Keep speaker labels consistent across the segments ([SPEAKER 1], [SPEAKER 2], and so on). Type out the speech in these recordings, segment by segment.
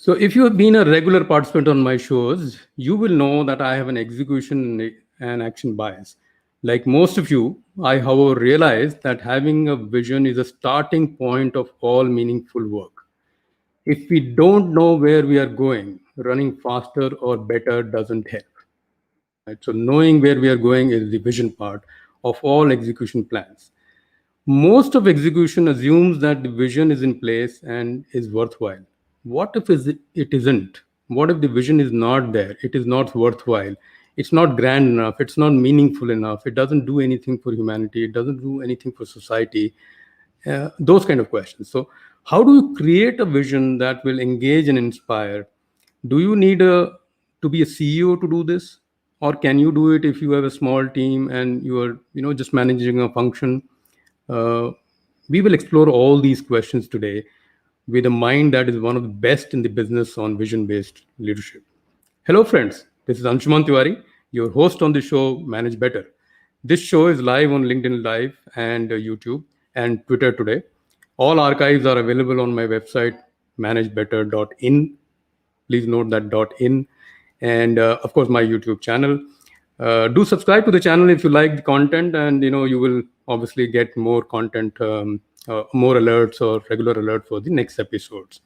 [SPEAKER 1] So, if you have been a regular participant on my shows, you will know that I have an execution and action bias. Like most of you, I, however, realize that having a vision is a starting point of all meaningful work. If we don't know where we are going, running faster or better doesn't help. Right? So, knowing where we are going is the vision part of all execution plans. Most of execution assumes that the vision is in place and is worthwhile. What if it isn't? What if the vision is not there? It is not worthwhile. It's not grand enough. It's not meaningful enough. It doesn't do anything for humanity. It doesn't do anything for society. Those kind of questions. So, how do you create a vision that will engage and inspire? Do you need to be a CEO to do this, or can you do it if you have a small team and you are just managing a function? uh, we will explore all these questions today with a mind that is one of the best in the business on vision based leadership. Hello, friends. This is Anshuman Tiwari, your host on the show Manage Better. This show is live on LinkedIn Live and YouTube and Twitter today. All archives are available on my website, managebetter.in. Please note that .in, and of course my YouTube channel. Do subscribe to the channel if you like the content, and you will obviously get more content, more alerts or regular alert for the next episodes.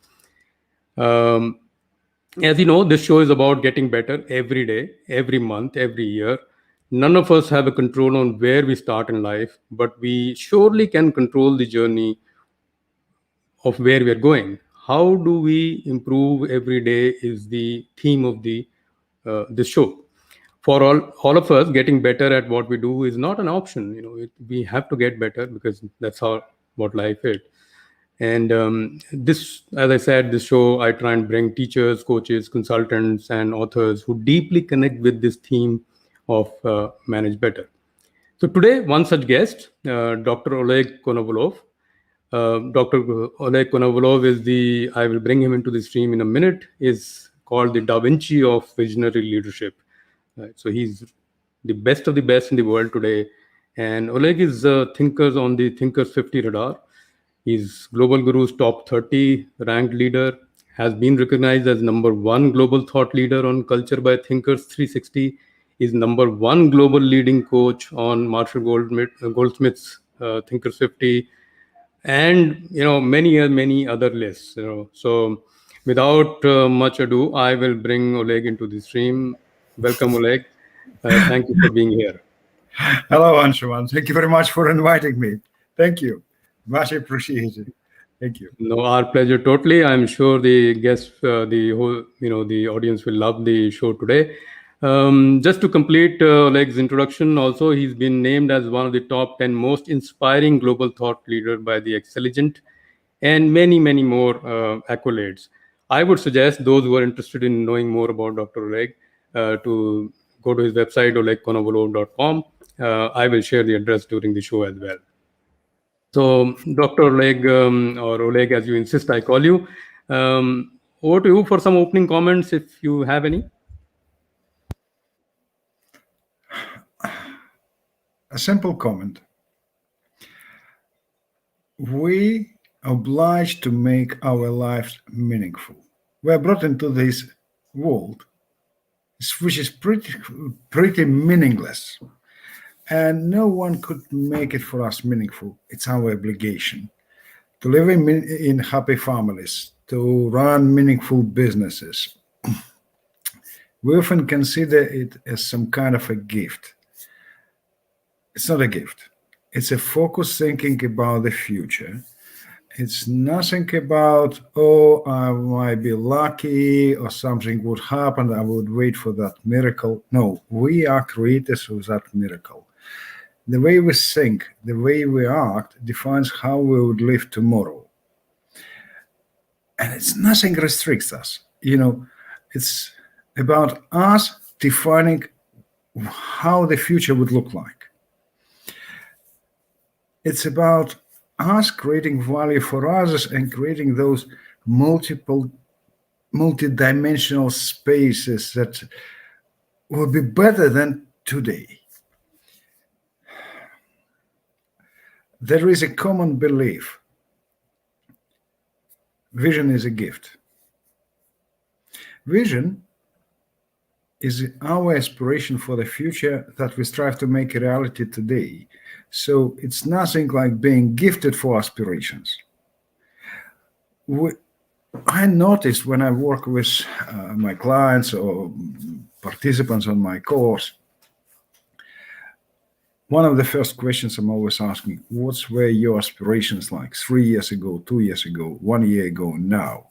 [SPEAKER 1] Um, as you know, this show is about getting better every day, every month, every year. None of us have a control on where we start in life, but we surely can control the journey of where we are going. How do we improve every day is the theme of this show. For all of us, getting better at what we do is not an option. We have to get better because that's how what life is. And this, as I said, this show I try and bring teachers, coaches, consultants, and authors who deeply connect with this theme of manage better. So today, one such guest, Dr. Oleg Konovalov. Dr. Oleg Konovalov is I will bring him into the stream in a minute, is called the Davinci of visionary leadership. Right? So he's the best of the best in the world today. And Oleg is thinkers on the Thinkers 50 radar. He's Global Guru's top 30 ranked leader, has been recognized as number one global thought leader on culture by Thinkers 360, is number one global leading coach on Marshall Goldsmith's Thinkers 50, and many other lists. So without much ado, I will bring Oleg into the stream. Welcome, Oleg. Thank you for being here.
[SPEAKER 2] Hello, Anshuman. Thank you very much for inviting me. Thank you. Much appreciated. Thank you.
[SPEAKER 1] No, our pleasure. Totally. I'm sure the guests, the whole, the audience will love the show today. Just to complete Oleg's introduction, also, he's been named as one of the top 10 most inspiring global thought leader by the Excelligent, and many more accolades. I would suggest those who are interested in knowing more about Dr. Oleg to go to his website, olegkonovalov.com. I will share the address during the show as well. So, Dr. Oleg, or Oleg, as you insist, I call you. Over to you for some opening comments, if you have any.
[SPEAKER 2] A simple comment. We are obliged to make our lives meaningful. We are brought into this world, which is pretty meaningless. And no one could make it for us meaningful. It's our obligation to live in happy families, to run meaningful businesses. We often consider it as some kind of a gift. It's not a gift. It's a focused thinking about the future. It's nothing about, I might be lucky or something would happen. I would wait for that miracle. No, we are creators of that miracle. The way we think, the way we act defines how we would live tomorrow. And it's nothing restricts us. It's about us defining how the future would look like. It's about us creating value for others and creating those multidimensional spaces that will be better than today. There is a common belief. Vision is a gift. Vision is our aspiration for the future that we strive to make a reality today. So it's nothing like being gifted for aspirations. I noticed when I work with my clients or participants on my course, one of the first questions I'm always asking, what were your aspirations like 3 years ago, 2 years ago, 1 year ago, now?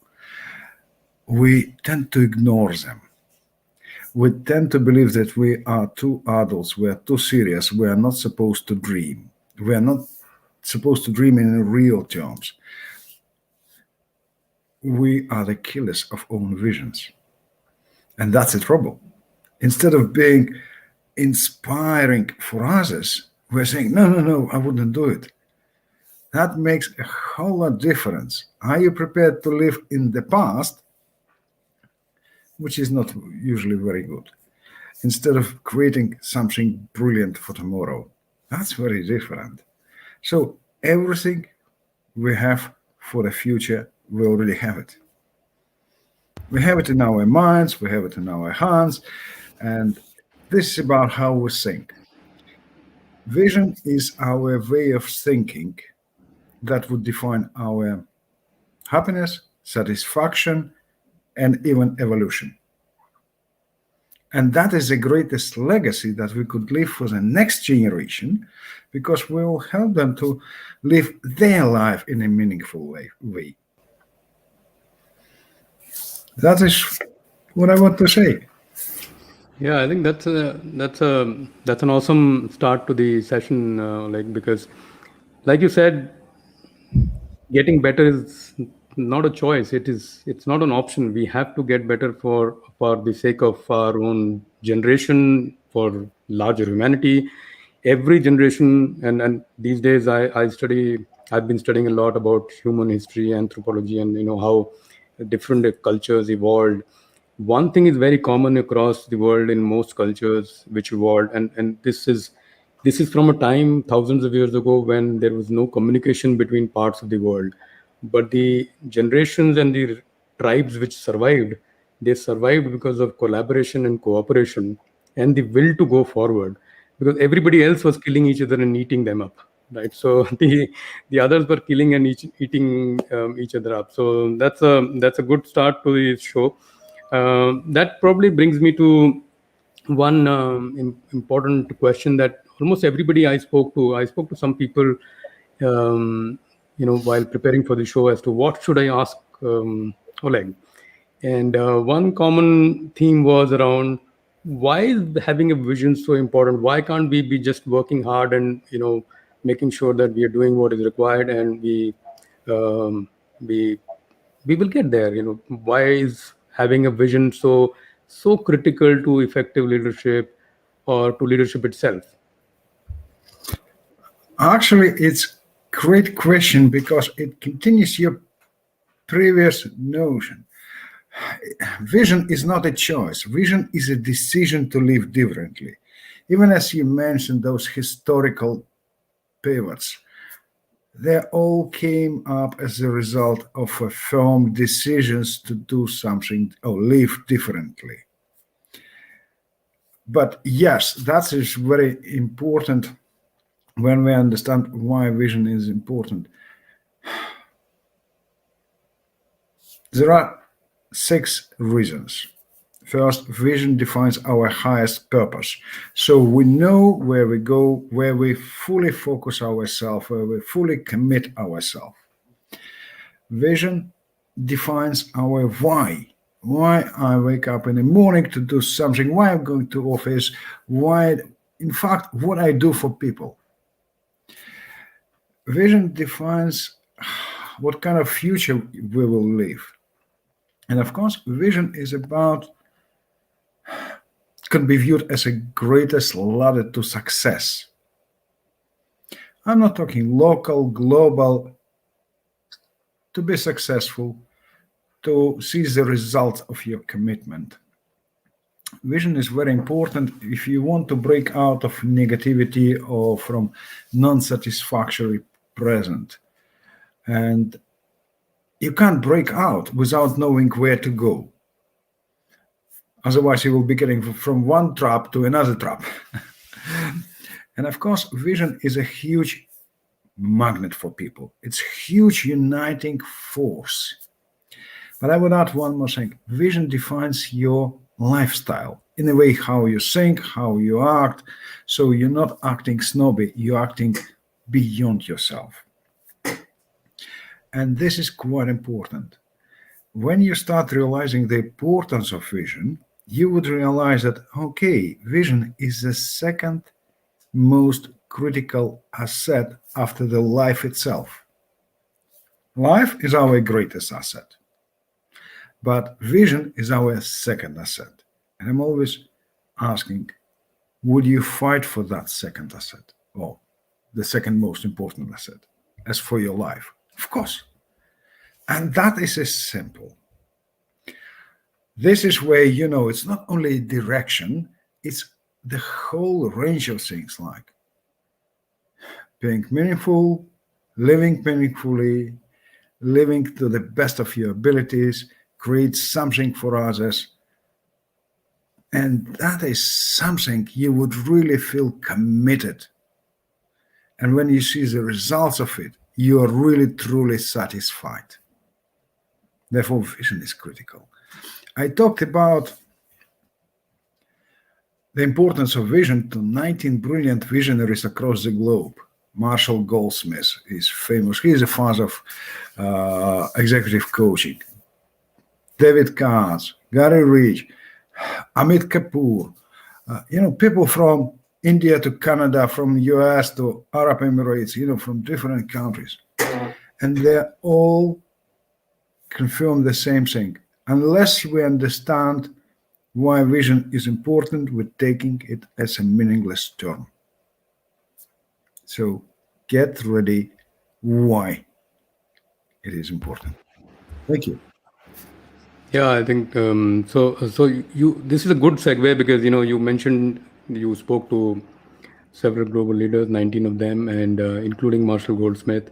[SPEAKER 2] We tend to ignore them. We tend to believe that we are too adults, we are too serious, we are not supposed to dream. We are not supposed to dream in real terms. We are the killers of own visions. And that's the trouble. Instead of being inspiring for others, we're saying, no, I wouldn't do it. That makes a whole lot of difference. Are you prepared to live in the past, which is not usually very good, instead of creating something brilliant for tomorrow? That's very different. So everything we have for the future, we already have it. We have it in our minds, we have it in our hands, and this is about how we think. Vision is our way of thinking that would define our happiness, satisfaction, and even evolution. And that is the greatest legacy that we could leave for the next generation, because we will help them to live their life in a meaningful way. That is what I want to say.
[SPEAKER 1] Yeah, I think that's an awesome start to the session, because, like you said, getting better is not a choice. It's not an option. We have to get better for the sake of our own generation, for larger humanity. Every generation, and these days I've been studying a lot about human history, anthropology, and how different cultures evolved. One thing is very common across the world in most cultures which evolved, and this is from a time thousands of years ago when there was no communication between parts of the world. But the generations and the tribes which survived, they survived because of collaboration and cooperation and the will to go forward, because everybody else was killing each other and eating them up, right? So the others were killing and eating each other up. So that's a good start to the show. That probably brings me to one important question that almost everybody I spoke to some people, while preparing for the show, as to what should I ask Oleg. And one common theme was around, why is having a vision so important? Why can't we be just working hard and making sure that we are doing what is required, and um, we we will get there? Why is having a vision so critical to effective leadership, or to leadership itself?
[SPEAKER 2] Actually, it's a great question because it continues your previous notion. Vision is not a choice. Vision is a decision to live differently. Even as you mentioned those historical pivots, they all came up as a result of firm decisions to do something or live differently. But yes, that is very important when we understand why vision is important. There are 6 reasons. First, vision defines our highest purpose. So we know where we go, where we fully focus ourselves, where we fully commit ourselves. Vision defines our why. Why I wake up in the morning to do something, why I'm going to office, why, in fact, what I do for people. Vision defines what kind of future we will live. And of course, vision is about, can be viewed as a greatest ladder to success. I'm not talking local, global. To be successful, to see the results of your commitment. Vision is very important if you want to break out of negativity or from non-satisfactory present. And you can't break out without knowing where to go. Otherwise, you will be getting from one trap to another trap. And of course, vision is a huge magnet for people. It's a huge uniting force. But I would add one more thing. Vision defines your lifestyle in a way how you think, how you act. So you're not acting snobby, you're acting beyond yourself. And this is quite important. When you start realizing the importance of vision, you would realize that, okay, vision is the second most critical asset after the life itself. Life is our greatest asset, but vision is our second asset. And I'm always asking, would you fight for that second asset, or the second most important asset, as for your life? Of course. And that is as simple. This is where, it's not only direction, it's the whole range of things, like being meaningful, living meaningfully, living to the best of your abilities, create something for others. And that is something you would really feel committed. And when you see the results of it, you are really, truly satisfied. Therefore, vision is critical. I talked about the importance of vision to 19 brilliant visionaries across the globe. Marshall Goldsmith is famous. He is the father of executive coaching. David Katz, Gary Ridge, Amit Kapoor, people from India to Canada, from US to Arab Emirates, from different countries. And they all confirm the same thing. Unless we understand why vision is important, we're taking it as a meaningless term. So get ready why it is important. Thank you.
[SPEAKER 1] Yeah, I think so. This is a good segue because you mentioned you spoke to several global leaders, 19 of them, and including Marshall Goldsmith.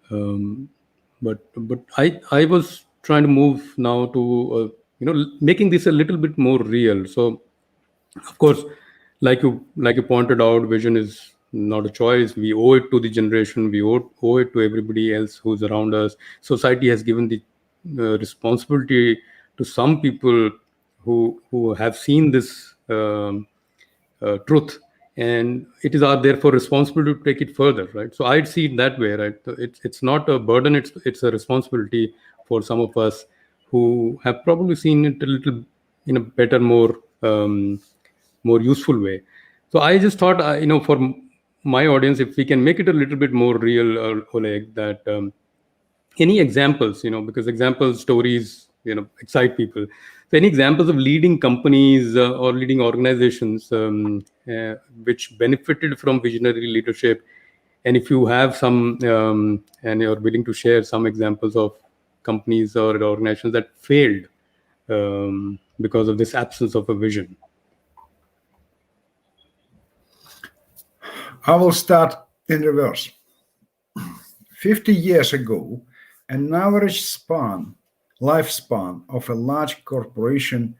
[SPEAKER 1] But I was trying to move now to making this a little bit more real. So of course, like you pointed out, vision is not a choice. We owe it to the generation. We owe it to everybody else who's around us. Society has given the responsibility to some people who have seen this truth, and it is our therefore responsibility to take it further, right? So I'd see it that way, right? So it's not a burden, it's a responsibility for some of us who have probably seen it a little in a better, more useful way. So I just thought, for my audience, if we can make it a little bit more real, Oleg, that any examples, because examples, stories, excite people. So any examples of leading companies or leading organizations which benefited from visionary leadership, and if you have some and you're willing to share some examples of companies or organizations that failed because of this absence of a vision.
[SPEAKER 2] I will start in reverse. 50 years ago, an average lifespan of a large corporation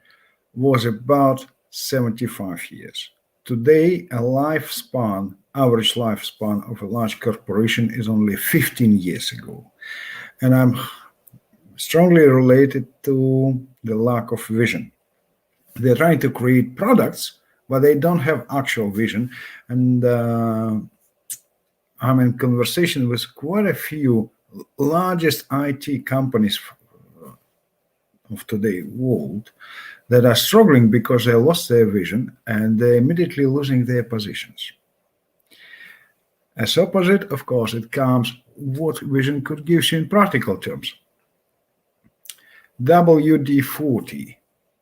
[SPEAKER 2] was about 75 years. Today, average lifespan of a large corporation is only 15 years ago. And I'm strongly related to the lack of vision. They're trying to create products, but they don't have actual vision. And I'm in conversation with quite a few largest IT companies of today's world that are struggling because they lost their vision and they're immediately losing their positions. As opposite, of course, it comes what vision could give you in practical terms. WD-40,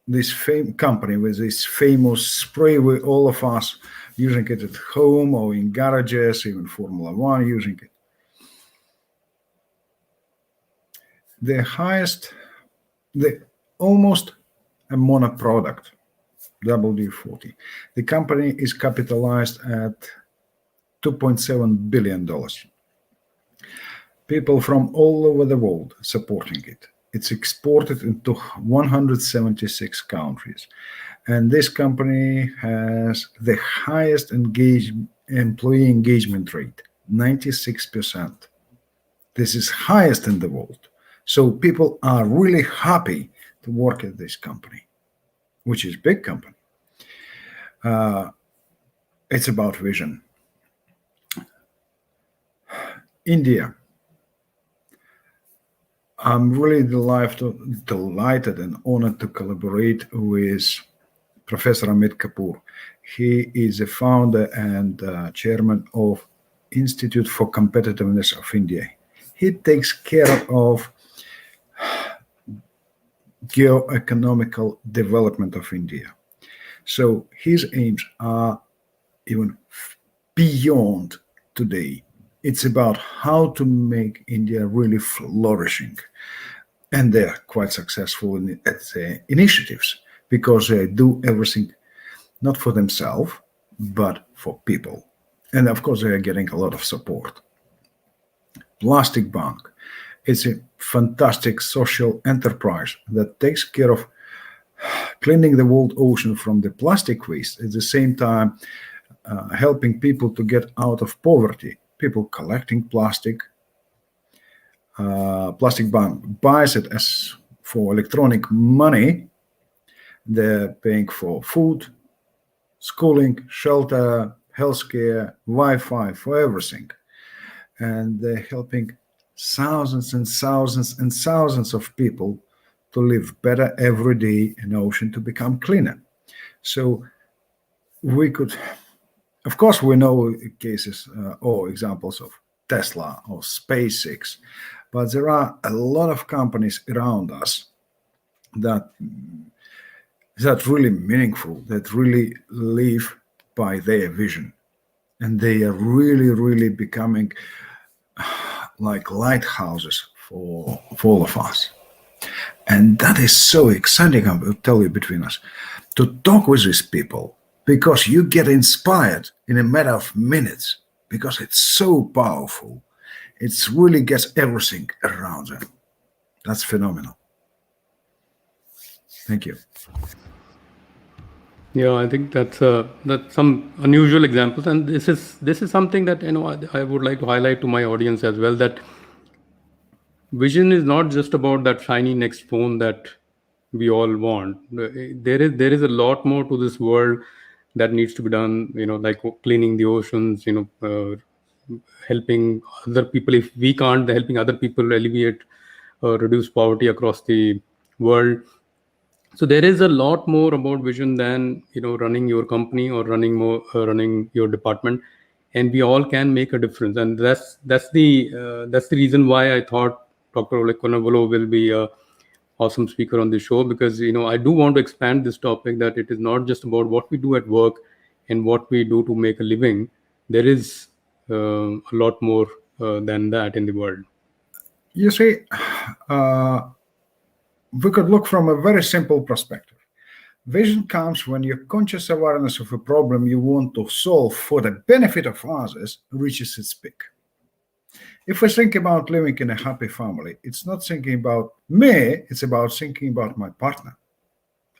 [SPEAKER 2] this company with this famous spray, with all of us using it at home or in garages, even Formula One using it. Almost a mono product, WD-40. The company is capitalized at $2.7 billion. People from all over the world supporting it. It's exported into 176 countries. And this company has the highest employee engagement rate, 96%. This is highest in the world. So people are really happy to work at this company, which is big company. It's about vision. India. I'm really delighted and honored to collaborate with Professor Amit Kapoor. He is the founder and chairman of Institute for Competitiveness of India. He takes care of geo-economical development of India. So his aims are even beyond today. It's about how to make India really flourishing. And they're quite successful at the initiatives because they do everything not for themselves, but for people. And of course, they are getting a lot of support. Plastic Bank. It's a fantastic social enterprise that takes care of cleaning the world ocean from the plastic waste, at the same time helping people to get out of poverty. People collecting plastic. Plastic Bank buys it as for electronic money. They're paying for food, schooling, shelter, healthcare, Wi-Fi, for everything. And they're helping thousands and thousands and thousands of people to live better every day and the ocean to become cleaner. So we could, of course, we know cases or examples of Tesla or SpaceX, but there are a lot of companies around us that really meaningful, that really live by their vision. And they are really, really becoming like lighthouses for all of us. And that is so exciting, I will tell you, between us, to talk with these people, because you get inspired in a matter of minutes, because it's so powerful. It really gets everything around them. That's phenomenal. Thank you.
[SPEAKER 1] Yeah, I think that's some unusual examples, and this is something that I would like to highlight to my audience as well, that vision is not just about that shiny next phone that we all want. There is a lot more to this world that needs to be done. Like cleaning the oceans. Helping other people. If we can't, helping other people alleviate, reduce poverty across the world. So there is a lot more about vision than running your company or running your department, and we all can make a difference. And that's the reason why I thought Dr. Oleg Konovalov will be a awesome speaker on the show, because I do want to expand this topic, that it is not just about what we do at work and what we do to make a living. There is a lot more than that in the world.
[SPEAKER 2] You see, we could look from a very simple perspective. Vision comes when your conscious awareness of a problem you want to solve for the benefit of others reaches its peak. If we think about living in a happy family, it's not thinking about me, it's about thinking about my partner.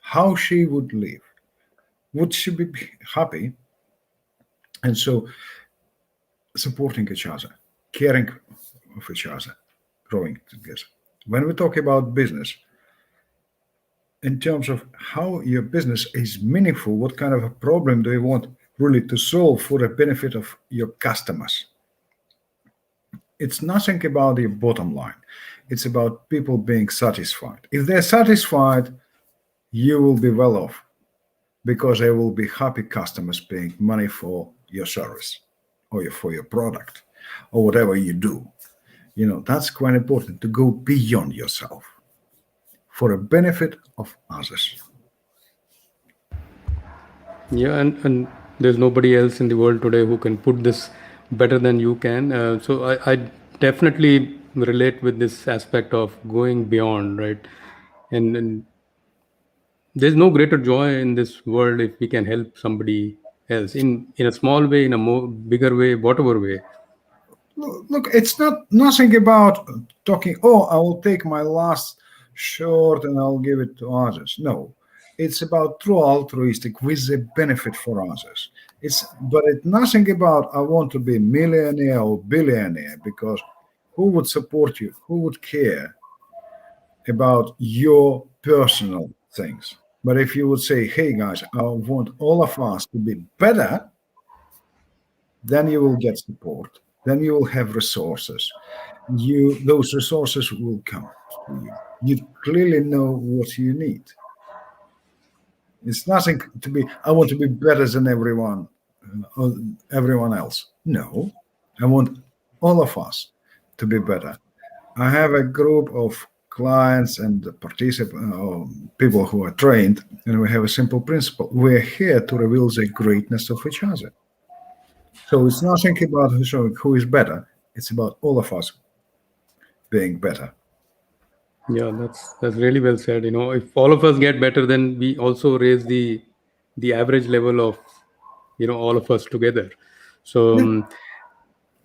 [SPEAKER 2] How she would live. Would she be happy? And so supporting each other, caring of each other, growing together. When we talk about business, in terms of how your business is meaningful, what kind of a problem do you want really to solve for the benefit of your customers? It's nothing about your bottom line. It's about people being satisfied. If they're satisfied, you will be well off, because there will be happy customers paying money for your service or for your product or whatever you do. That's quite important, to go beyond yourself for the benefit of others.
[SPEAKER 1] Yeah, and there's nobody else in the world today who can put this better than you can. So I definitely relate with this aspect of going beyond, right? And there's no greater joy in this world if we can help somebody else in a small way, in a more bigger way, whatever way.
[SPEAKER 2] Look, it's nothing about talking, oh, I will take my last short and I'll give it to others. No, it's about true altruistic with a benefit for others. But it's nothing about I want to be millionaire or billionaire, because who would support you? Who would care about your personal things? But if you would say, hey guys, I want all of us to be better, then you will get support. Then you will have resources. Those resources will come to you. You clearly know what you need. It's nothing to be, I want to be better than everyone else. No, I want all of us to be better. I have a group of clients and people who are trained, and we have a simple principle. We're here to reveal the greatness of each other. So it's nothing about who is better. It's about all of us being better.
[SPEAKER 1] Yeah, that's really well said. If all of us get better, then we also raise the average level of all of us together. So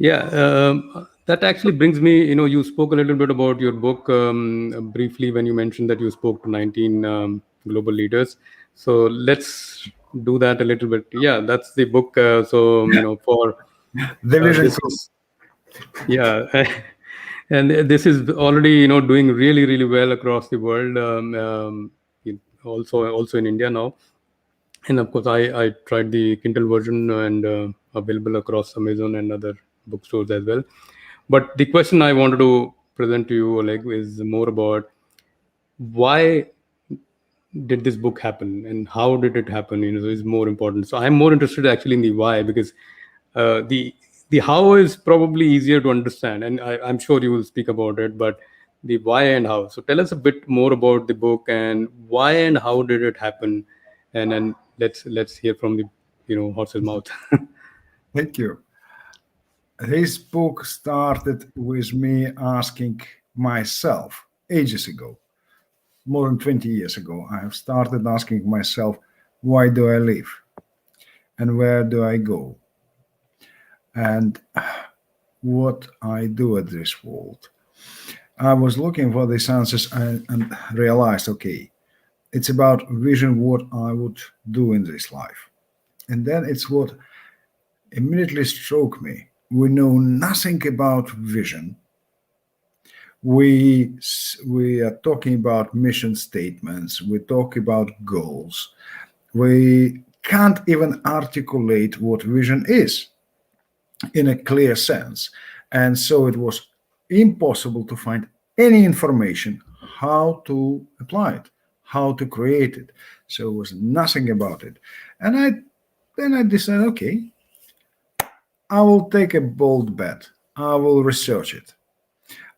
[SPEAKER 2] Yeah.
[SPEAKER 1] yeah, that actually brings me. You spoke a little bit about your book briefly when you mentioned that you spoke to 19 global leaders. So let's do that a little bit. Yeah, that's the book. So for
[SPEAKER 2] The vision
[SPEAKER 1] this
[SPEAKER 2] group.
[SPEAKER 1] is yeah. And this is already doing really really well across the world, also in India now. And of course I tried the Kindle version, and available across Amazon and other bookstores as well. But the question I wanted to present to you, Oleg, is more about why did this book happen and how did it happen, is more important. So I'm more interested actually in the why, because the how is probably easier to understand, and I'm sure you will speak about it, but the why and how. So tell us a bit more about the book and why and how did it happen, and then let's hear from the horse's mouth.
[SPEAKER 2] Thank you. This book started with me asking myself ages ago, more than 20 years ago. I have started asking myself, why do I live? And where do I go? And what I do at this world. I was looking for these answers and realized, okay, it's about vision, what I would do in this life. And then it's what immediately struck me. We know nothing about vision. We are talking about mission statements. We talk about goals. We can't even articulate what vision is in a clear sense. And so it was impossible to find any information how to apply it, how to create it. So it was nothing about it. And then I decided, okay, I will take a bold bet. I will research it.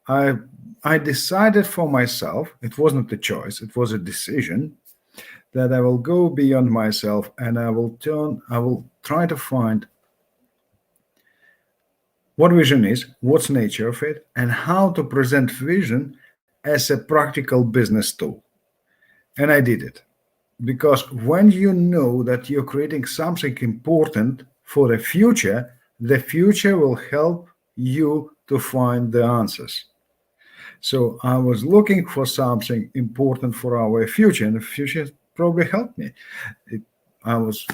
[SPEAKER 2] I decided for myself, it wasn't a choice, it was a decision, that I will go beyond myself and I will try to find what vision is, what's nature of it, and how to present vision as a practical business tool. And I did it. Because when you know that you're creating something important for the future will help you to find the answers. So I was looking for something important for our future, and the future probably helped me. I was,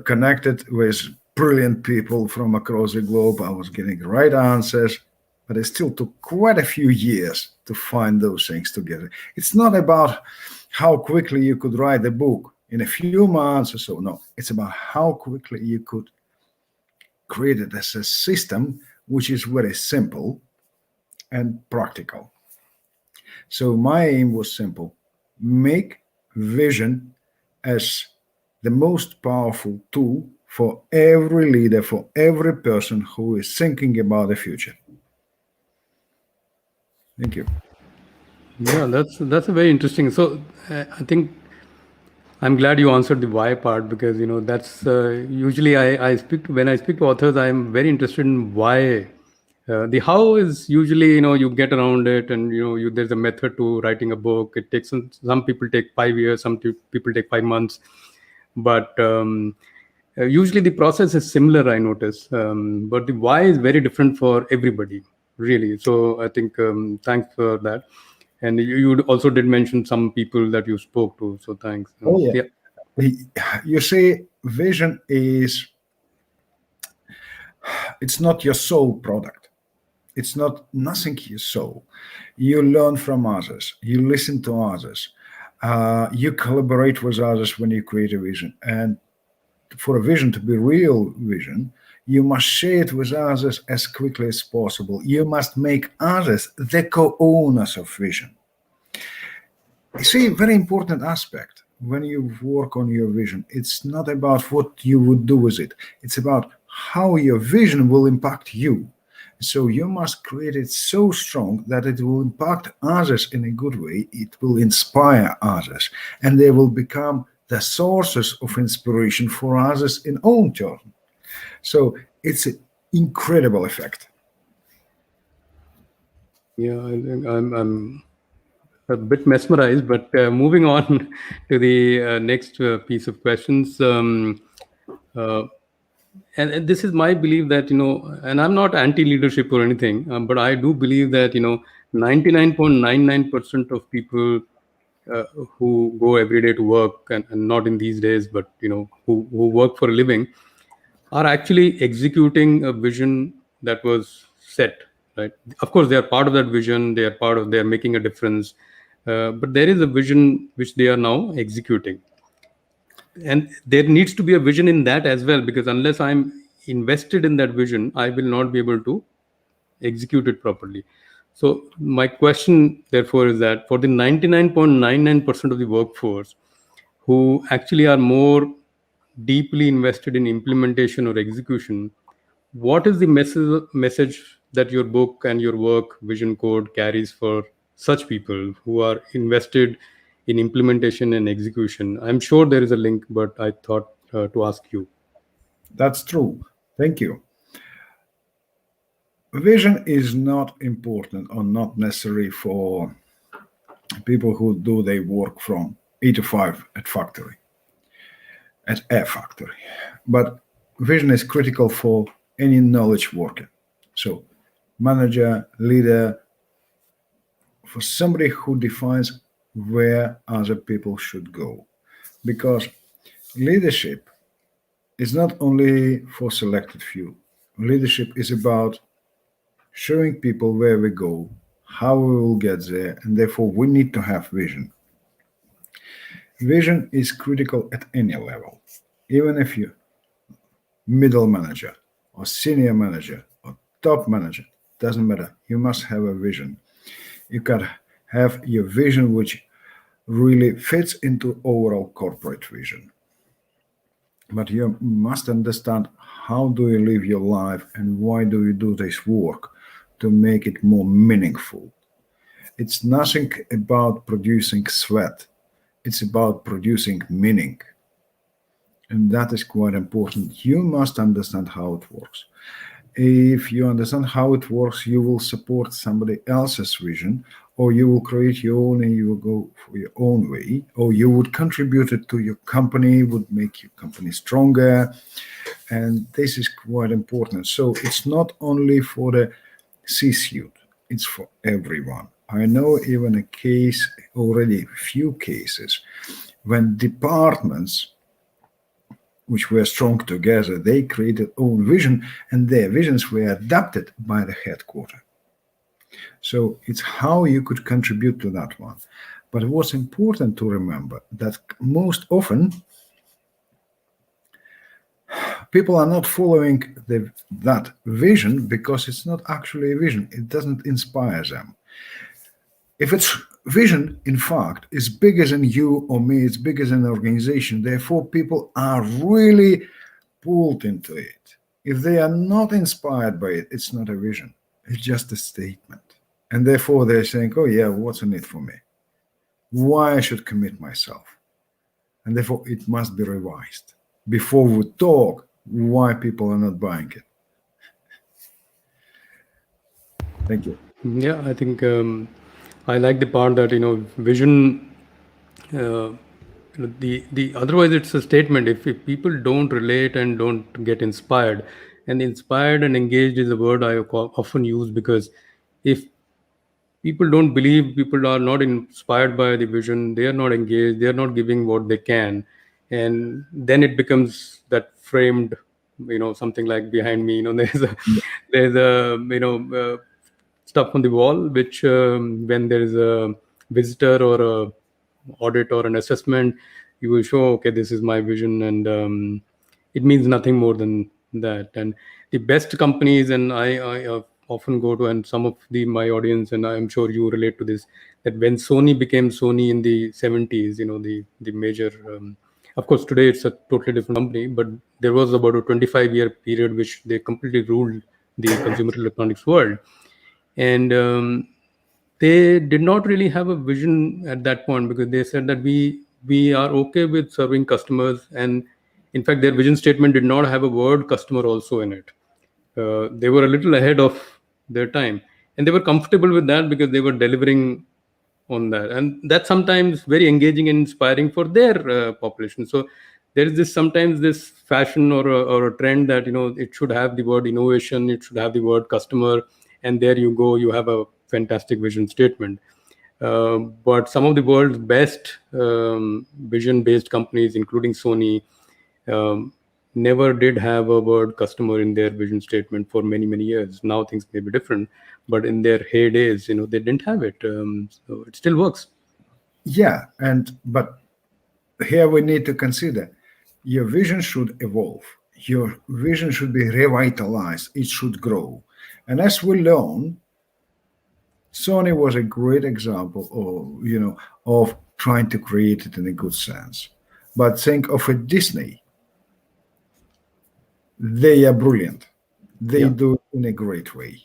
[SPEAKER 2] connected with brilliant people from across the globe. I was getting the right answers, but it still took quite a few years to find those things together. It's not about how quickly you could write a book in a few months or so. No, it's about how quickly you could create it as a system which is very simple and practical. So my aim was simple: make vision as the most powerful tool for every leader, for every person who is thinking about the future. Thank you.
[SPEAKER 1] Yeah, that's a very interesting. So I think I'm glad you answered the why part, because that's usually when I speak to authors, I'm very interested in why. The how is usually you get around it, and there's a method to writing a book. It takes some people take 5 years, some people take 5 months, but usually the process is similar, I notice. But the why is very different for everybody, really. So I think thanks for that. And you also did mention some people that you spoke to. So thanks.
[SPEAKER 2] Oh, yeah.
[SPEAKER 1] Yeah.
[SPEAKER 2] You see, vision is, it's not your sole product. It's not nothing you soul. You learn from others. You listen to others. You collaborate with others when you create a vision. And for a vision to be real vision, you must share it with others as quickly as possible. You must make others the co-owners of vision. You see, very important aspect when you work on your vision. It's not about what you would do with it. It's about how your vision will impact you. So you must create it so strong that it will impact others in a good way. It will inspire others, and they will become the sources of inspiration for others in own turn. So it's an incredible effect.
[SPEAKER 1] Yeah, I'm a bit mesmerized, but moving on to the next piece of questions. Uh, and this is my belief that, and I'm not anti-leadership or anything, but I do believe that, 99.99% of people uh, who go every day to work, and not in these days, but, who work for a living, are actually executing a vision that was set, right? Of course they are part of that vision, they are making a difference, but there is a vision which they are now executing, and there needs to be a vision in that as well, because unless I'm invested in that vision, I will not be able to execute it properly. So my question therefore is that for the 99.99% of the workforce who actually are more deeply invested in implementation or execution, what is the message that your book and your work Vision Code carries for such people who are invested in implementation and execution? I'm sure there is a link, but I thought to ask you.
[SPEAKER 2] That's true. Thank you. Vision is not important or not necessary for people who do their work from 8 to 5 at a factory. But vision is critical for any knowledge worker. So, manager, leader, for somebody who defines where other people should go. Because leadership is not only for selected few. Leadership is about showing people where we go, how we will get there, and therefore we need to have vision. Vision is critical at any level, even if you're middle manager or senior manager or top manager, doesn't matter. You must have a vision. You can have your vision which really fits into overall corporate vision. But you must understand how do you live your life and why do you do this work to make it more meaningful. It's nothing about producing sweat. It's about producing meaning. And that is quite important. You must understand how it works. If you understand how it works, you will support somebody else's vision, or you will create your own and you will go for your own way, or you would contribute it to your company, would make your company stronger. And this is quite important. So it's not only for the C-suite, it's for everyone. I know even a case, already few cases, when departments which were strong together, they created own vision and their visions were adapted by the headquarter. So it's how you could contribute to that one. But what's important to remember that most often people are not following that vision because it's not actually a vision. It doesn't inspire them. If it's vision, in fact, is bigger than you or me, it's bigger than an organization. Therefore, people are really pulled into it. If they are not inspired by it, it's not a vision. It's just a statement. And therefore, they're saying, oh, yeah, what's in it for me? Why I should commit myself? And therefore, it must be revised before we talk why people are not buying it. Thank you.
[SPEAKER 1] Yeah, I think I like the part that vision. The otherwise it's a statement. If people don't relate and don't get inspired, and inspired and engaged is a word I often use, because if people don't believe, people are not inspired by the vision, they are not engaged, they are not giving what they can. And then it becomes that framed, something like behind me, there's a stuff on the wall, which when there is a visitor or a audit or an assessment, you will show, okay, this is my vision, and it means nothing more than that. And the best companies, and I often go to, and some of my audience, and I'm sure you relate to this, that when Sony became Sony in the 70s, the major, of course today it's a totally different company, but there was about a 25-year period which they completely ruled the consumer electronics world. And they did not really have a vision at that point, because they said that we are okay with serving customers. And in fact, their vision statement did not have a word customer also in it. They were a little ahead of their time, and they were comfortable with that because they were delivering on that, and that's sometimes very engaging and inspiring for their population. So there is this sometimes this fashion or a trend that it should have the word innovation, it should have the word customer, and there you go, you have a fantastic vision statement. But some of the world's best vision based companies, including Sony, um, never did have a word customer in their vision statement for many many years. Now things may be different, but in their heydays, they didn't have it. So it still works.
[SPEAKER 2] Yeah, but here we need to consider your vision should evolve. Your vision should be revitalized. It should grow. And as we learn, Sony was a great example of trying to create it in a good sense. But think of a Disney. They are brilliant. They
[SPEAKER 1] Yeah.
[SPEAKER 2] do it in a great way,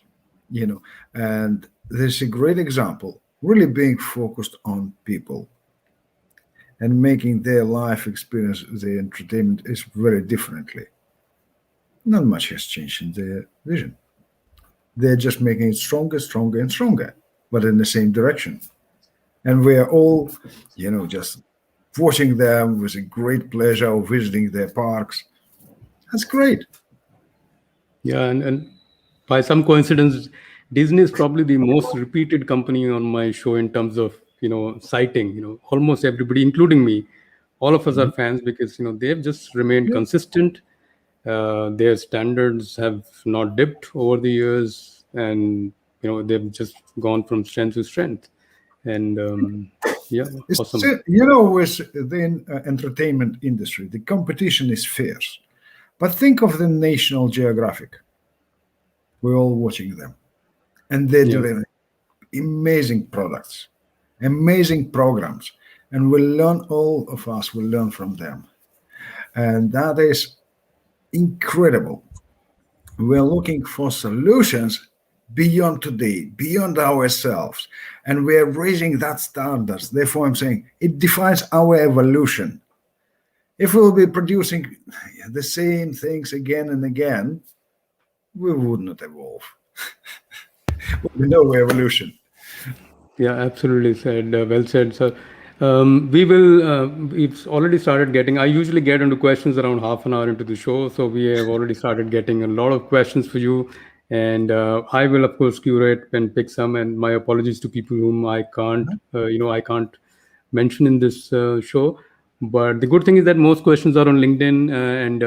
[SPEAKER 2] and there's a great example really being focused on people and making their life experience, their entertainment is very differently. Not much has changed in their vision. They're just making it stronger, stronger, and stronger, but in the same direction. And we're all, just watching them with a great pleasure of visiting their parks. That's great.
[SPEAKER 1] Yeah, and by some coincidence, Disney is probably the most repeated company on my show in terms of citing. Almost everybody, including me, all of us are
[SPEAKER 2] Mhm.
[SPEAKER 1] fans, because they've just remained
[SPEAKER 2] Yeah.
[SPEAKER 1] consistent. Their standards have not dipped over the years, and they've just gone from strength to strength. And yeah, awesome.
[SPEAKER 2] With the entertainment industry, the competition is fierce. But think of the National Geographic. We're all watching them, and they're
[SPEAKER 1] Yeah.
[SPEAKER 2] doing amazing products, amazing programs, and we'll learn. All of us will learn from them, and that is incredible. We're looking for solutions beyond today, beyond ourselves, and we're raising that standards. Therefore, I'm saying it defines our evolution. If we'll be producing the same things again and again, we would not evolve. We know evolution.
[SPEAKER 1] Yeah, absolutely said. Well said, sir. We will. We've already started getting. I usually get into questions around half an hour into the show, so we have already started getting a lot of questions for you, and I will, of course, curate and pick some. And my apologies to people whom I can't, I can't mention in this show. But the good thing is that most questions are on LinkedIn, and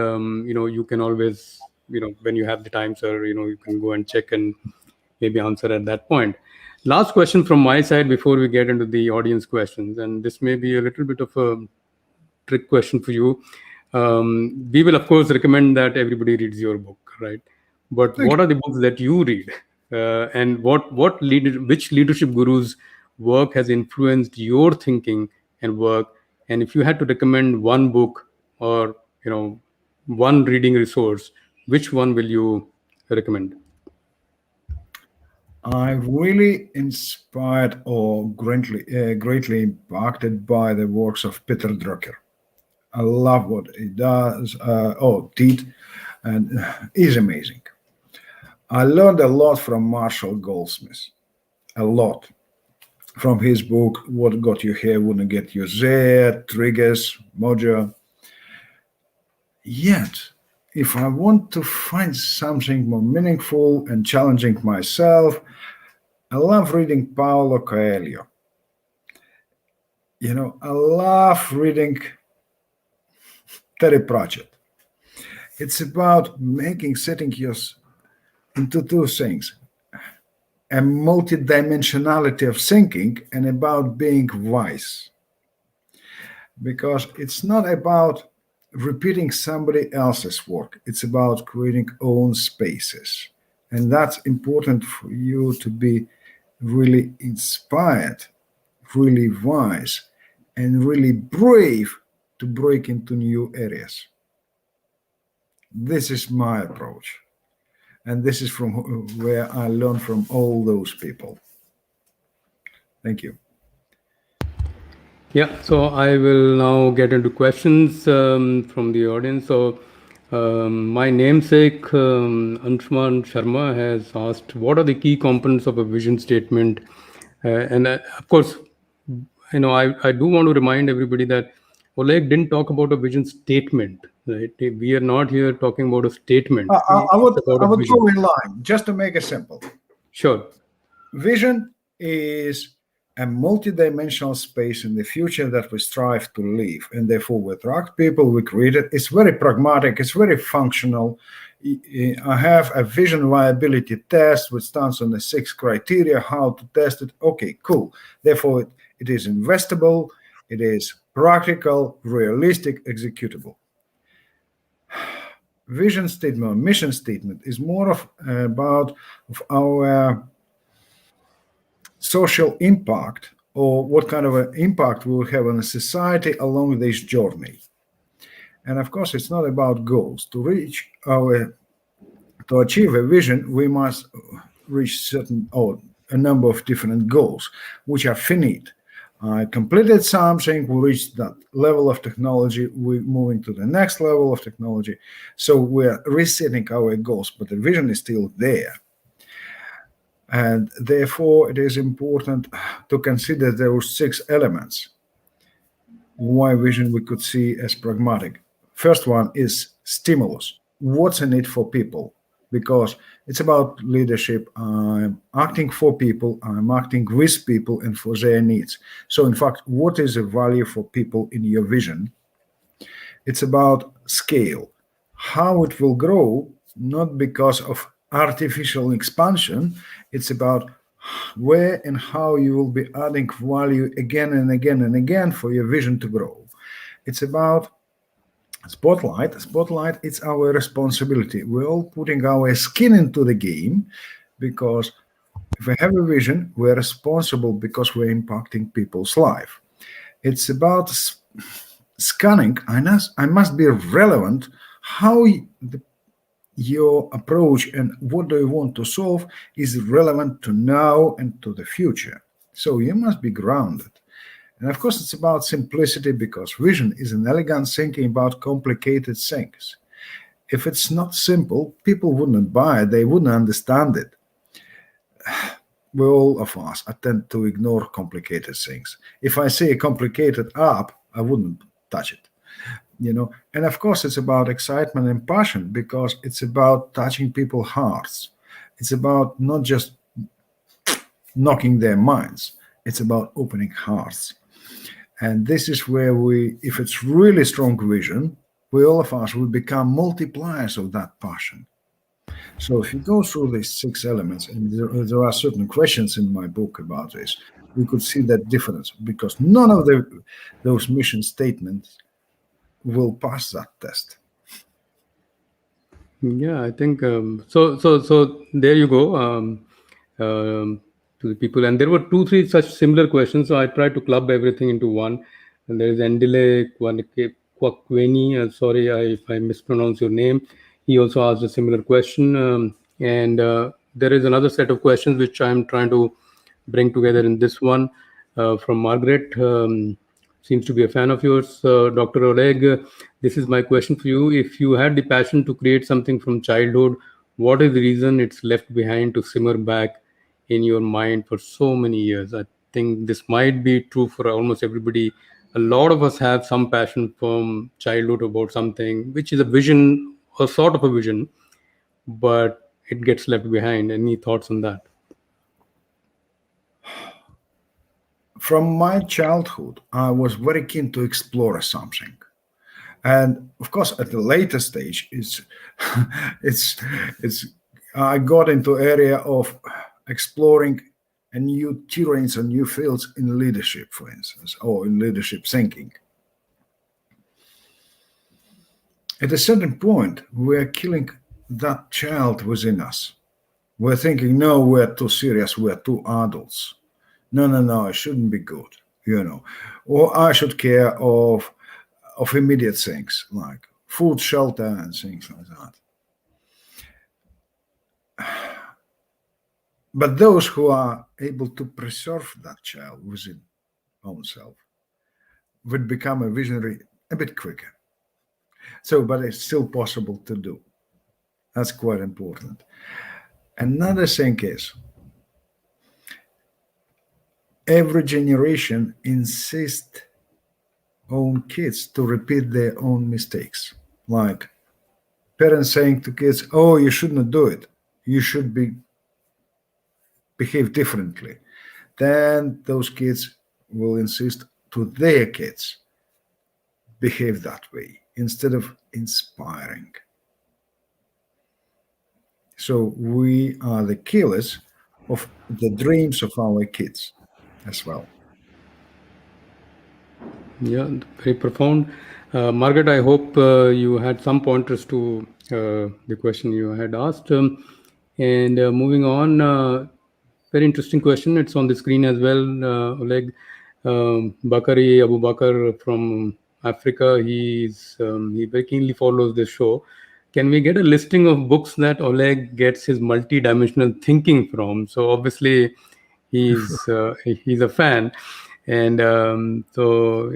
[SPEAKER 1] you can always, when you have the time, sir, you can go and check and maybe answer at that point. Last question from my side before we get into the audience questions, and this may be a little bit of a trick question for you. We will, of course, recommend that everybody reads your book, right? But
[SPEAKER 2] Thank
[SPEAKER 1] what
[SPEAKER 2] you.
[SPEAKER 1] are the books that you read, and which leadership gurus' work has influenced your thinking and work? And if you had to recommend one book or one reading resource, which one will you recommend?
[SPEAKER 2] I'm really inspired or greatly impacted by the works of Peter Drucker. I love what he does, did, and is amazing. I learned a lot from Marshall Goldsmith, a lot from his book, What Got You Here Wouldn't Get You There, Triggers, Mojo. Yet, if I want to find something more meaningful and challenging myself, I love reading Paulo Coelho. I love reading Terry Pratchett. It's about setting yours into two things: a multidimensionality of thinking and about being wise. Because it's not about repeating somebody else's work, it's about creating own spaces. And that's important for you to be really inspired, really wise, and really brave to break into new areas. This is my approach. And this is from where I learned from all those people. Thank you.
[SPEAKER 1] Yeah, so I will now get into questions from the audience. So, my namesake Anshuman Sharma has asked, "What are the key components of a vision statement?" And of course, I do want to remind everybody that Oleg didn't talk about a vision statement. Right? We are not here talking about a statement. It's about
[SPEAKER 2] I
[SPEAKER 1] a
[SPEAKER 2] would
[SPEAKER 1] vision.
[SPEAKER 2] go in line just to make it simple.
[SPEAKER 1] Sure.
[SPEAKER 2] Vision is a multidimensional space in the future that we strive to live, and therefore we attract people, we create it. It's very pragmatic, it's very functional. I have a vision viability test which stands on the 6 criteria how to test it. Okay, cool. Therefore, it is investable, it is practical, realistic, executable. Vision statement or mission statement is more of about our social impact, or what kind of an impact we will have on a society along this journey. And of course, it's not about goals. To achieve a vision, we must reach certain or a number of different goals, which are finite. I completed something, we reached that level of technology, we're moving to the next level of technology. So we're resetting our goals, but the vision is still there. And therefore, it is important to consider those 6 elements. Why vision we could see as pragmatic. First one is stimulus. What's in it for people? Because it's about leadership. I'm acting for people, I'm acting with people and for their needs. So, in fact, what is the value for people in your vision? It's about scale, how it will grow, not because of artificial expansion. It's about where and how you will be adding value again and again and again for your vision to grow. It's about spotlight. Spotlight, it's our responsibility. We're all putting our skin into the game, because if we have a vision, we're responsible because we're impacting people's life. It's about scanning. I must be relevant. How your approach and what do you want to solve is relevant to now and to the future. So you must be grounded. And of course, it's about simplicity, because vision is an elegant thinking about complicated things. If it's not simple, people wouldn't buy it, they wouldn't understand it. We all of us tend to ignore complicated things. If I see a complicated app, I wouldn't touch it. And of course, it's about excitement and passion, because it's about touching people's hearts. It's about not just knocking their minds, it's about opening hearts. And this is where if it's really strong vision, we all of us will become multipliers of that passion. So if you go through these 6 elements, and there are certain questions in my book about this, we could see that difference, because none of those mission statements will pass that test.
[SPEAKER 1] Yeah, I think so. There you go. To the people, and there were 2, 3 such similar questions. So I tried to club everything into one. And there is Endile Kwakweni. Sorry if I mispronounce your name. He also asked a similar question, and there is another set of questions which I am trying to bring together in this one from Margaret. Seems to be a fan of yours, Dr. Oleg. This is my question for you. If you had the passion to create something from childhood, what is the reason it's left behind to simmer back in your mind for so many years? I think this might be true for almost everybody. A lot of us have some passion from childhood about something, which is a vision, a sort of a vision, but it gets left behind. Any thoughts on that?
[SPEAKER 2] From my childhood, I was very keen to explore something. And of course, at the later stage, it's I got into area of exploring a new terrains and new fields in leadership, for instance, or in leadership thinking. At a certain point, we're killing that child within us. We're thinking, no, we're too serious, we're too adults. No, it shouldn't be good, Or I should care of immediate things like food, shelter, and things like that. But those who are able to preserve that child within own self would become a visionary a bit quicker. But it's still possible to do. That's quite important. Another thing is, every generation insists on kids to repeat their own mistakes. Like parents saying to kids, oh, you shouldn't do it. You should behave differently. Then those kids will insist to their kids behave that way instead of inspiring. So we are the killers of the dreams of our kids as well.
[SPEAKER 1] Yeah, very profound. Margaret, I hope you had some pointers to the question you had asked. And moving on, very interesting question. It's on the screen as well. Oleg Bakari Abu Bakr from Africa. He very keenly follows this show. Can we get a listing of books that Oleg gets his multi-dimensional thinking from? So obviously, he's a fan. And so,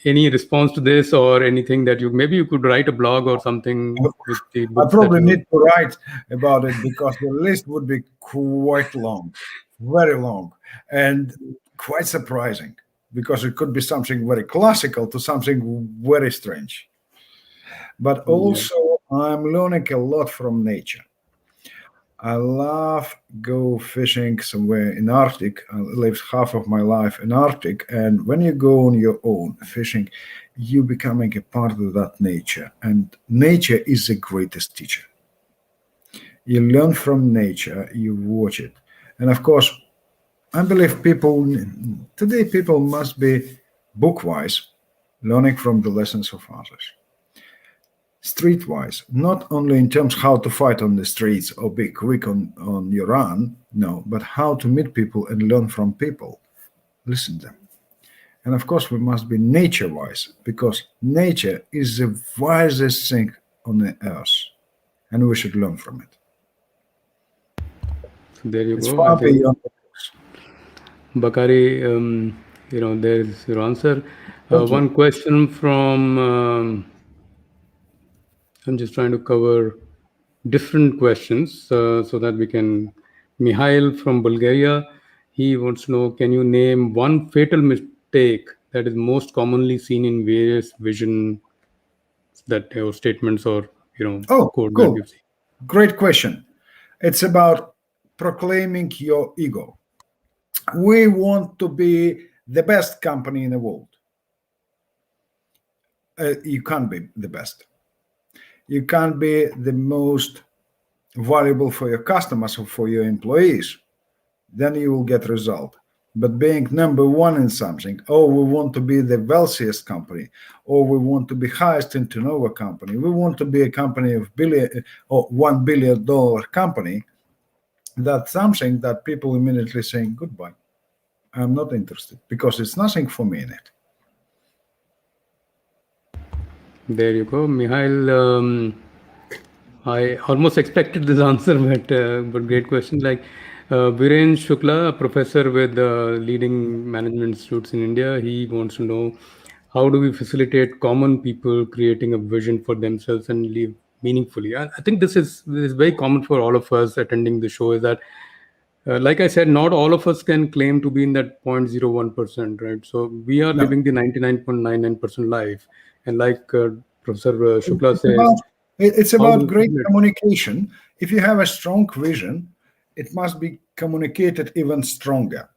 [SPEAKER 1] any response to this or anything that maybe you could write a blog or something with the books?
[SPEAKER 2] I probably need to write about it because the list would be quite long, very long, and quite surprising because it could be something very classical to something very strange. But also, I'm learning a lot from nature. I love go fishing somewhere in Arctic. I lived half of my life in Arctic, and when you go on your own fishing, you becoming a part of that nature, and nature is the greatest teacher. You learn from nature, you watch it, and of course, I believe people must be book-wise, learning from the lessons of others. Streetwise, not only in terms how to fight on the streets or be quick on your run, no, but how to meet people and learn from people, listen to them. And of course, we must be nature-wise, because nature is the wisest thing on the earth, and we should learn from it.
[SPEAKER 1] So there you
[SPEAKER 2] it's
[SPEAKER 1] go.
[SPEAKER 2] Far beyond the books.
[SPEAKER 1] Bakari, there's your answer. One question from... I'm just trying to cover different questions so that we can... Mihail from Bulgaria, he wants to know, can you name one fatal mistake that is most commonly seen in various vision statements or, code that you see?
[SPEAKER 2] Great question. It's about proclaiming your ego. We want to be the best company in the world. You can't be the best. You can't be the most valuable for your customers or for your employees. Then you will get result. But being number one in something, we want to be the wealthiest company, or we want to be highest in turnover company, we want to be a company of $1 billion company, that's something that people immediately saying goodbye. I'm not interested because it's nothing for me in it.
[SPEAKER 1] There you go, Mihail. I almost expected this answer, but great question. Like Viren Shukla, a professor with leading management institutes in India, he wants to know, how do we facilitate common people creating a vision for themselves and live meaningfully? I think this is very common for all of us attending the show, is that like I said, not all of us can claim to be in that 0.01%, right? So we are living the 99.99% life. And like Professor Shukla says,
[SPEAKER 2] it's about great communication. If you have a strong vision, it must be communicated even stronger.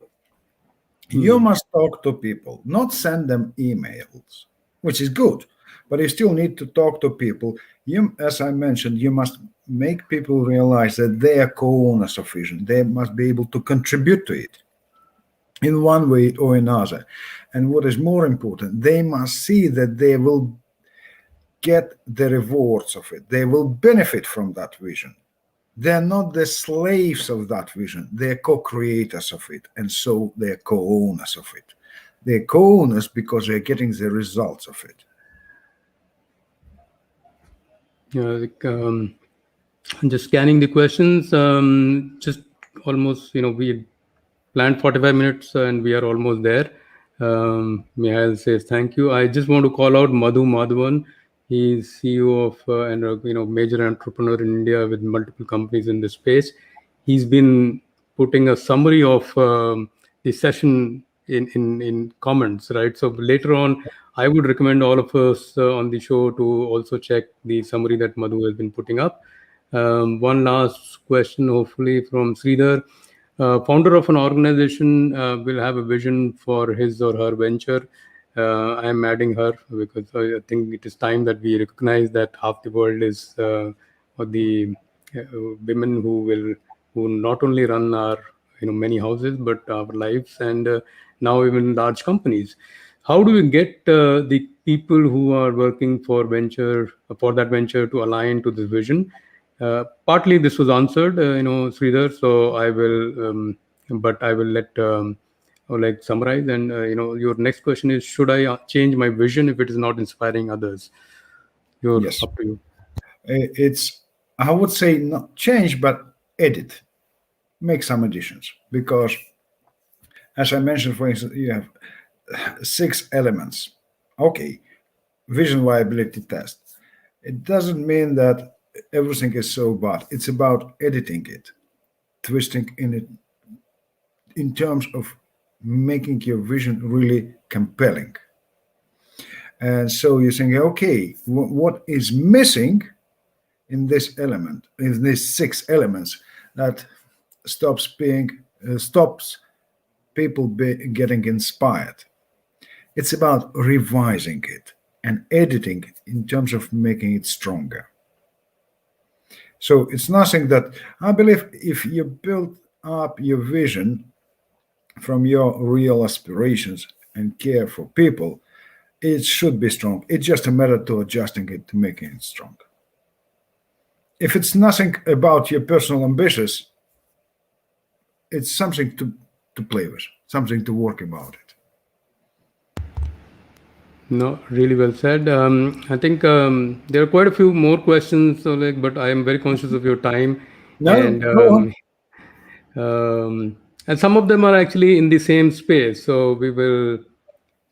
[SPEAKER 2] You must talk to people, not send them emails, which is good, but you still need to talk to people. You, as I mentioned, you must make people realize that they are co-owners of vision. They must be able to contribute to it in one way or another. And what is more important, they must see that they will get the rewards of it. They will benefit from that vision. They're not the slaves of that vision. They're co-creators of it. And so they're co-owners of it. They're co-owners because they're getting the results of it.
[SPEAKER 1] Just scanning the questions. Just almost, we planned 45 minutes and we are almost there. Mihail says thank you. I just want to call out Madhu Madhavan. He's CEO of and major entrepreneur in India with multiple companies in this space. He's been putting a summary of the session in comments, right? So later on, I would recommend all of us on the show to also check the summary that Madhu has been putting up. One last question, hopefully, from Sridhar. Founder of an organization will have a vision for his or her venture. I am adding her because I think it is time that we recognize that half the world is or the women who not only run our many houses but our lives, and now even large companies. How do we get the people who are working for that venture to align to this vision? Partly this was answered, Sridhar. So I will, but I will let Oleg summarize. And your next question is: should I change my vision if it is not inspiring others?
[SPEAKER 2] Yes.
[SPEAKER 1] Up to you.
[SPEAKER 2] It's, I would say, not change, but edit, make some additions. Because, as I mentioned, for instance, you have 6 elements. Okay, vision viability test. It doesn't mean that everything is so bad. It's about editing it, twisting in it in terms of making your vision really compelling. And so you're saying, okay, what is missing in this element, in these 6 elements, that stops people getting inspired? It's about revising it and editing in terms of making it stronger. So it's nothing that, I believe, if you build up your vision from your real aspirations and care for people, it should be strong. It's just a matter to adjusting it to making it strong. If it's nothing about your personal ambitions, it's something to play with, something to work about it.
[SPEAKER 1] No, really well said. I think there are quite a few more questions, Oleg, but I am very conscious of your time.
[SPEAKER 2] No,
[SPEAKER 1] And
[SPEAKER 2] go on.
[SPEAKER 1] and some of them are actually in the same space, so we will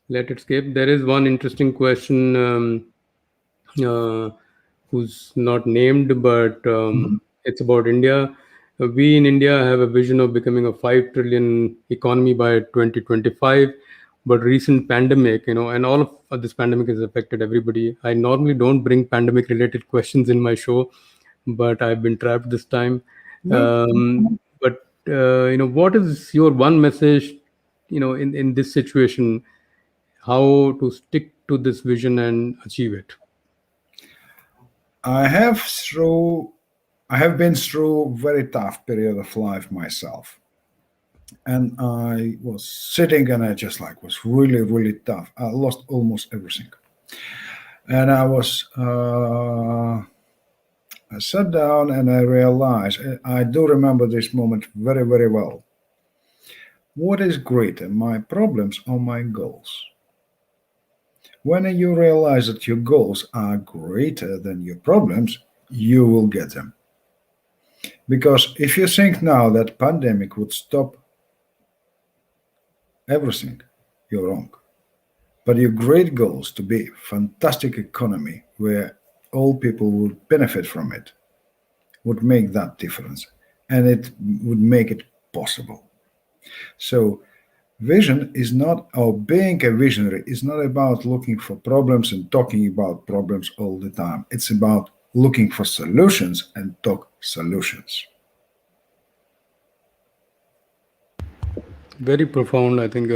[SPEAKER 1] let it skip. There is one interesting question who's not named, but it's about India. We in India have a vision of becoming a 5 trillion economy by 2025. But recent pandemic, and all of this pandemic has affected everybody. I normally don't bring pandemic related questions in my show, but I've been trapped this time. But what is your one message, in this situation, how to stick to this vision and achieve it?
[SPEAKER 2] I have been through very tough period of life myself, and I was sitting and I just was really, really tough. I lost almost everything, and I sat down and I realized, I do remember this moment very, very well. What is greater, my problems or my goals? When you realize that your goals are greater than your problems, you will get them. Because if you think now that pandemic would stop everything, you're wrong. But your great goals to be fantastic economy where all people would benefit from it would make that difference, and it would make it possible. So vision is not, or being a visionary is not about looking for problems and talking about problems all the time. It's about looking for solutions and talk solutions.
[SPEAKER 1] Very profound. I think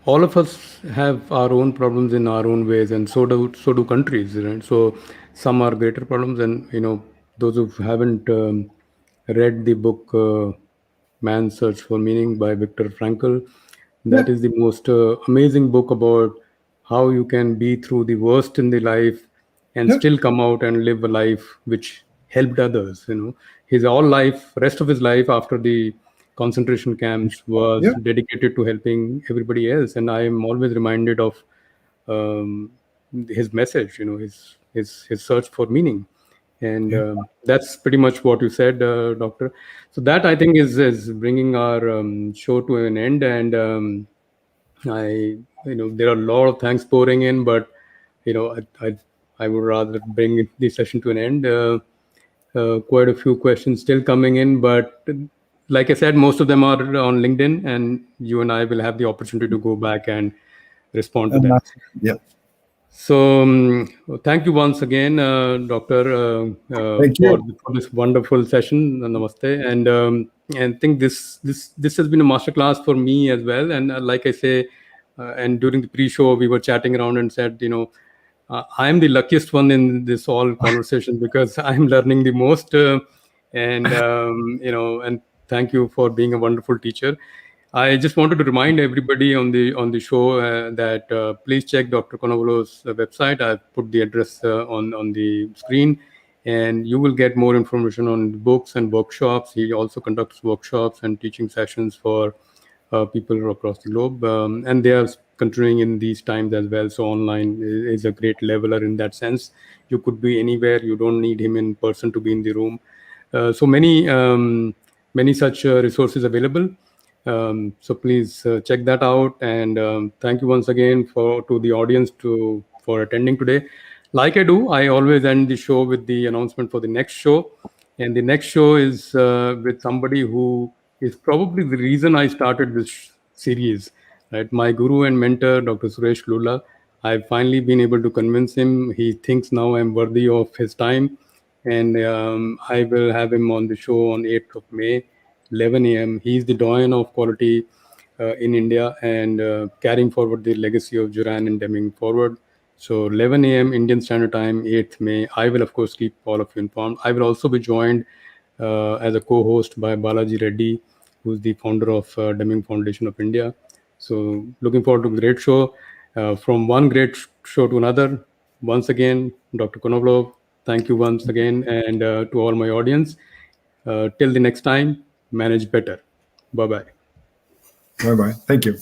[SPEAKER 1] all of us have our own problems in our own ways, and so do countries, right? So some are greater problems, and those who haven't read the book Man's Search for Meaning by Viktor Frankl,
[SPEAKER 2] Yeah,
[SPEAKER 1] that is the most amazing book about how you can be through the worst in the life and
[SPEAKER 2] yeah,
[SPEAKER 1] still come out and live a life which helped others. His all life, rest of his life after the concentration camps, was
[SPEAKER 2] yeah,
[SPEAKER 1] dedicated to helping everybody else, and I am always reminded of um, his message, his search for meaning. And
[SPEAKER 2] yeah.
[SPEAKER 1] that's pretty much what you said, doctor. So that, I think, is bringing our show to an end. And I, there are a lot of thanks pouring in, but I would rather bring the session to an end. Quite a few questions still coming in, but like I said, most of them are on LinkedIn, and you and I will have the opportunity to go back and respond to
[SPEAKER 2] And
[SPEAKER 1] them.
[SPEAKER 2] yeah.
[SPEAKER 1] So, thank you once again, Doctor,
[SPEAKER 2] Thank you.
[SPEAKER 1] for this wonderful session. Namaste, and I think this has been a masterclass for me as well. And like I say, and during the pre-show, we were chatting around and said, I am the luckiest one in this all conversation because I'm learning the most. And thank you for being a wonderful teacher. I just wanted to remind everybody on the show that please check Dr. Konovalov's website. I've put the address on the screen, and you will get more information on the books and workshops. He also conducts workshops and teaching sessions for people across the globe, and they are continuing in these times as well. So online is a great leveler in that sense. You could be anywhere. You don't need him in person to be in the room. So many such resources available. So please check that out. And thank you once again to the audience for attending today. Like I do, I always end the show with the announcement for the next show. And the next show is with somebody who is probably the reason I started this series. Right, my guru and mentor, Dr. Suresh Lula. I've finally been able to convince him. He thinks now I'm worthy of his time, and I will have him on the show on 8th of May, 11 a.m. He's the doyen of quality in India, and carrying forward the legacy of Juran and Deming forward. So 11 a.m. Indian Standard Time, 8th May. I will, of course, keep all of you informed. I will also be joined as a co-host by Balaji Reddy, who's the founder of Deming Foundation of India. So looking forward to a great show. From one great show to another. Once again, Dr. Konovalov, thank you once again, and to all my audience. Till the next time, manage better. Bye bye.
[SPEAKER 2] Bye bye. Thank you.